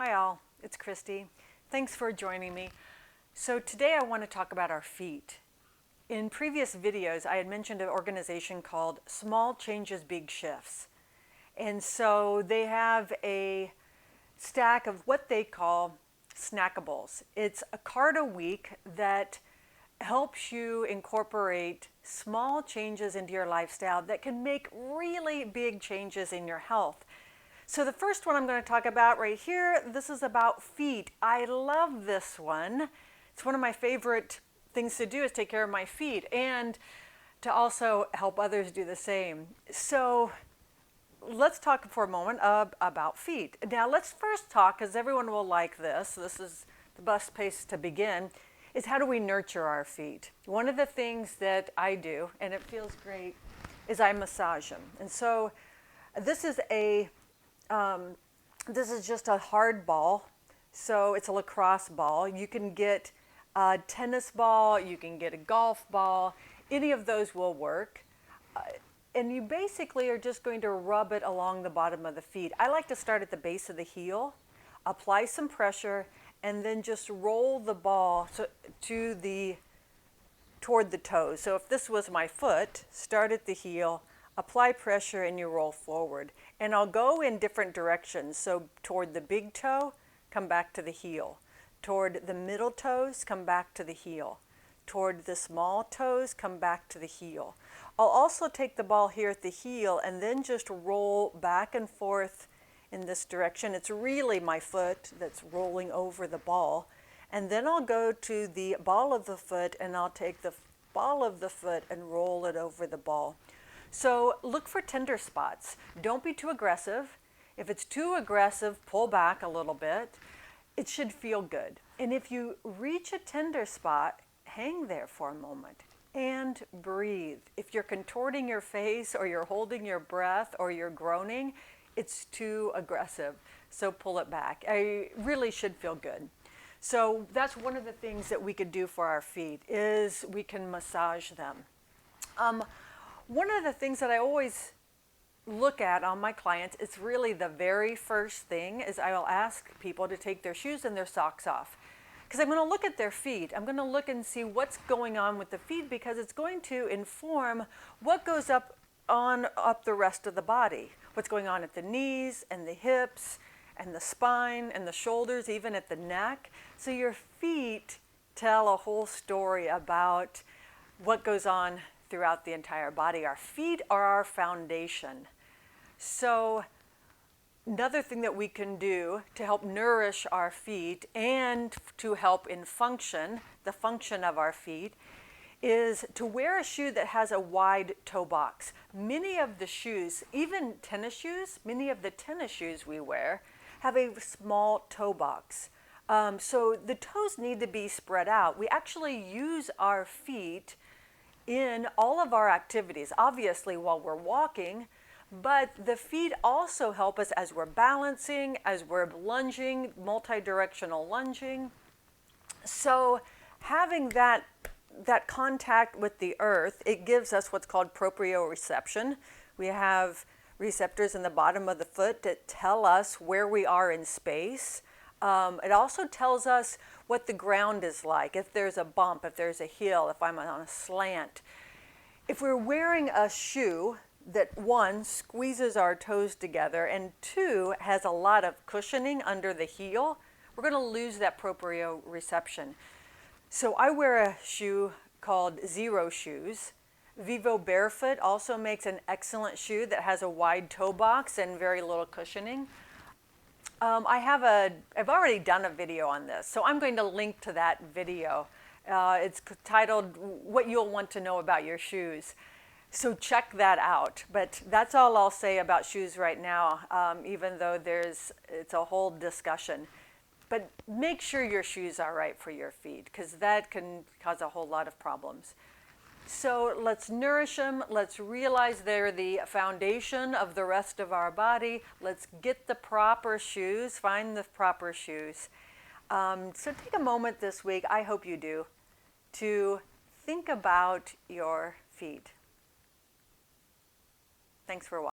Hi all, it's Christy. Thanks for joining me. So today I want to talk about our feet. In previous videos, I had mentioned an organization called Small Changes, Big Shifts. And so they have a stack of what they call snackables. It's a card a week that helps you incorporate small changes into your lifestyle that can make really big changes in your health. So the first one I'm going to talk about right here, this is about feet. I love this one. It's one of my favorite things to do is take care of my feet and to also help others do the same. So let's talk for a moment about feet. Now let's first talk, because everyone will like this. This is the best place to begin, is how do we nurture our feet? One of the things that I do, and it feels great, is I massage them. And so this is just a hard ball. So it's a lacrosse ball. You can get a tennis ball, you can get a golf ball, any of those will work. And you basically are just going to rub it along the bottom of the feet. I like to start at the base of the heel, apply some pressure, and then just roll the ball toward the toes. So if this was my foot, start at the heel, apply pressure, and you roll forward. And I'll go in different directions. So toward the big toe, come back to the heel. Toward the middle toes, come back to the heel. Toward the small toes, come back to the heel. I'll also take the ball here at the heel and then just roll back and forth in this direction. It's really my foot that's rolling over the ball. And then I'll go to the ball of the foot and I'll take the ball of the foot and roll it over the ball. So look for tender spots. Don't be too aggressive. If it's too aggressive, pull back a little bit. It should feel good. And if you reach a tender spot, hang there for a moment and breathe. If you're contorting your face or you're holding your breath or you're groaning, it's too aggressive. So pull it back. I really should feel good. So that's one of the things that we could do for our feet is we can massage them. One of the things that I always look at on my clients, it's really the very first thing is I will ask people to take their shoes and their socks off. Because I'm going to look at their feet. I'm going to look and see what's going on with the feet because it's going to inform what goes up the rest of the body. What's going on at the knees and the hips and the spine and the shoulders, even at the neck. So your feet tell a whole story about what goes on throughout the entire body. Our feet are our foundation. So another thing that we can do to help nourish our feet and to help in the function of our feet, is to wear a shoe that has a wide toe box. Many of the shoes, even tennis shoes, many of the tennis shoes we wear have a small toe box. So the toes need to be spread out. We actually use our feet in all of our activities, obviously while we're walking, but the feet also help us as we're balancing, as we're lunging, multi-directional lunging. So having that contact with the earth, it gives us what's called proprioception. We have receptors in the bottom of the foot that tell us where we are in space. It also tells us what the ground is like, if there's a bump, if there's a hill, if I'm on a slant. If we're wearing a shoe that, one, squeezes our toes together, and two, has a lot of cushioning under the heel, we're going to lose that proprioception. So I wear a shoe called Zero Shoes. Vivo Barefoot also makes an excellent shoe that has a wide toe box and very little cushioning. I've already done a video on this, so I'm going to link to that video. It's titled, What You'll Want to Know About Your Shoes. So check that out. But that's all I'll say about shoes right now, even though it's a whole discussion. But make sure your shoes are right for your feet, because that can cause a whole lot of problems. So let's nourish them. Let's realize they're the foundation of the rest of our body. Let's get the proper shoes, find the proper shoes. So take a moment this week, I hope you do, to think about your feet. Thanks for watching.